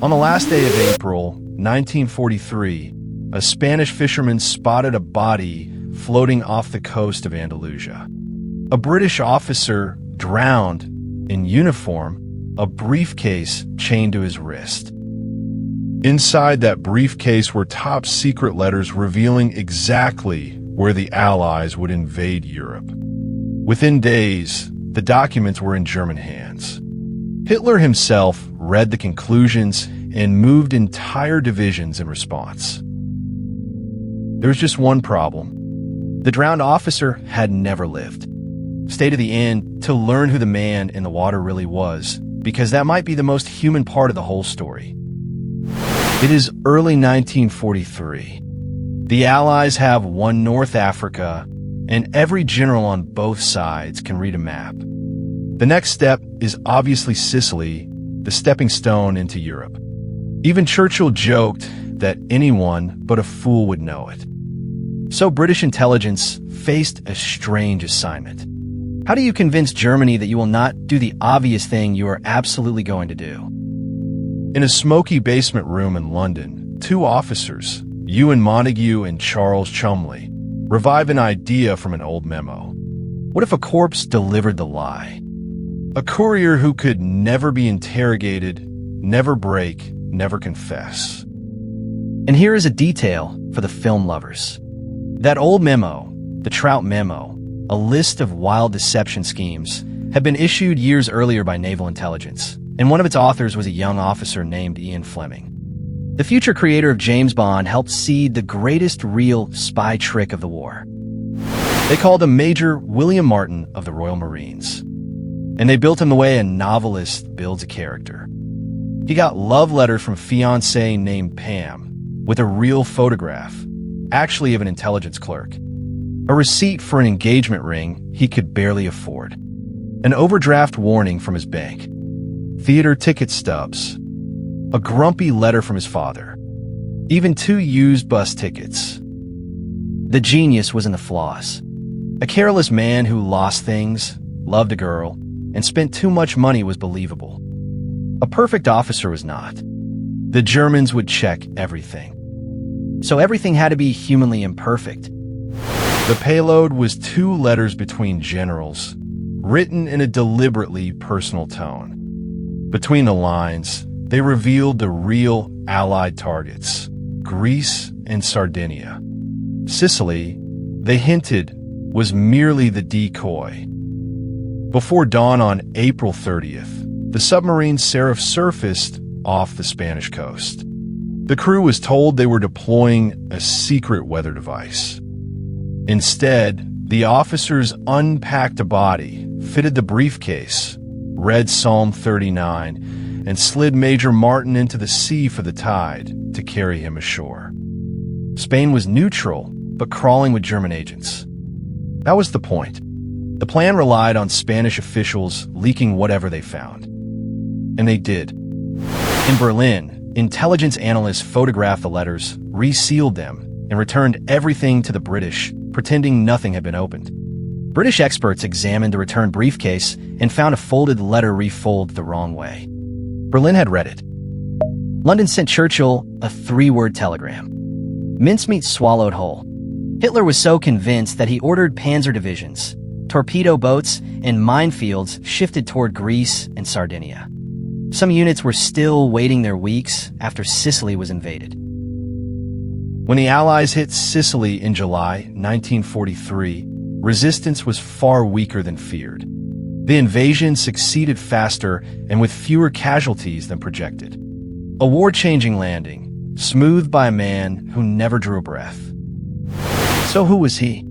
On the last day of April, 1943, a Spanish fisherman spotted a body floating off the coast of Andalusia. A British officer drowned in uniform, a briefcase chained to his wrist. Inside that briefcase were top-secret letters revealing exactly where the Allies would invade Europe. Within days, the documents were in German hands. Hitler himself read the conclusions and moved entire divisions in response. There was just one problem. The drowned officer had never lived. Stay to the end to learn who the man in the water really was, because that might be the most human part of the whole story. It is early 1943. The Allies have won North Africa, and every general on both sides can read a map. The next step is obviously Sicily, the stepping stone into Europe. Even Churchill joked that anyone but a fool would know it. So British intelligence faced a strange assignment. How do you convince Germany that you will not do the obvious thing you are absolutely going to do? In a smoky basement room in London, two officers, Ewan Montague and Charles Cholmondeley, revive an idea from an old memo. What if a corpse delivered the lie? A courier who could never be interrogated, never break, never confess. And here is a detail for the film lovers. That old memo, the Trout Memo, a list of wild deception schemes, had been issued years earlier by naval intelligence, and one of its authors was a young officer named Ian Fleming. The future creator of James Bond helped seed the greatest real spy trick of the war. They called him Major William Martin of the Royal Marines, and they built him the way a novelist builds a character. He got love letters from a fiancée named Pam, with a real photograph, actually of an intelligence clerk. A receipt for an engagement ring he could barely afford. An overdraft warning from his bank. Theater ticket stubs. A grumpy letter from his father. Even 2 used bus tickets. The genius was in the flaws. A careless man who lost things, loved a girl, and spent too much money was believable. A perfect officer was not. The Germans would check everything. So everything had to be humanly imperfect. The payload was 2 letters between generals, written in a deliberately personal tone. Between the lines, they revealed the real Allied targets, Greece and Sardinia. Sicily, they hinted, was merely the decoy. Before dawn on April 30th, the submarine Seraph surfaced off the Spanish coast. The crew was told they were deploying a secret weather device. Instead, the officers unpacked a body, fitted the briefcase, read Psalm 39, and slid Major Martin into the sea for the tide to carry him ashore. Spain was neutral, but crawling with German agents. That was the point. The plan relied on Spanish officials leaking whatever they found. And they did. In Berlin, intelligence analysts photographed the letters, resealed them, and returned everything to the British, pretending nothing had been opened. British experts examined the returned briefcase and found a folded letter refolded the wrong way. Berlin had read it. London sent Churchill a 3-word telegram. Mincemeat swallowed whole. Hitler was so convinced that he ordered panzer divisions, torpedo boats, and minefields shifted toward Greece and Sardinia. Some units were still waiting their weeks after Sicily was invaded. When the Allies hit Sicily in July 1943, resistance was far weaker than feared. The invasion succeeded faster and with fewer casualties than projected. A war-changing landing, smoothed by a man who never drew a breath. So who was he?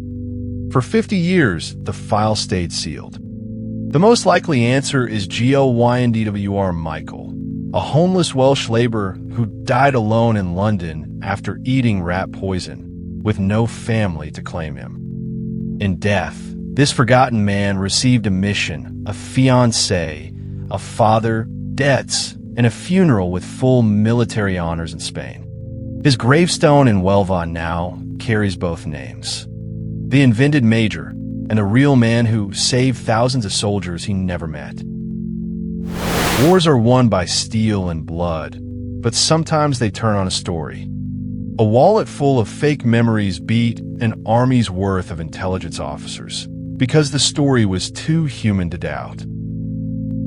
For 50 years, the file stayed sealed. The most likely answer is WWII Michael, a homeless Welsh laborer who died alone in London after eating rat poison, with no family to claim him. In death, this forgotten man received a mission, a fiancé, a father, debts, and a funeral with full military honors in Spain. His gravestone in Huelva now carries both names. The invented major, and a real man who saved thousands of soldiers he never met. Wars are won by steel and blood, but sometimes they turn on a story. A wallet full of fake memories beat an army's worth of intelligence officers because the story was too human to doubt.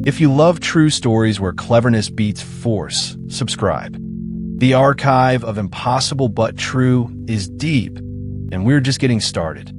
If you love true stories where cleverness beats force, subscribe. The archive of impossible but true is deep, and we're just getting started.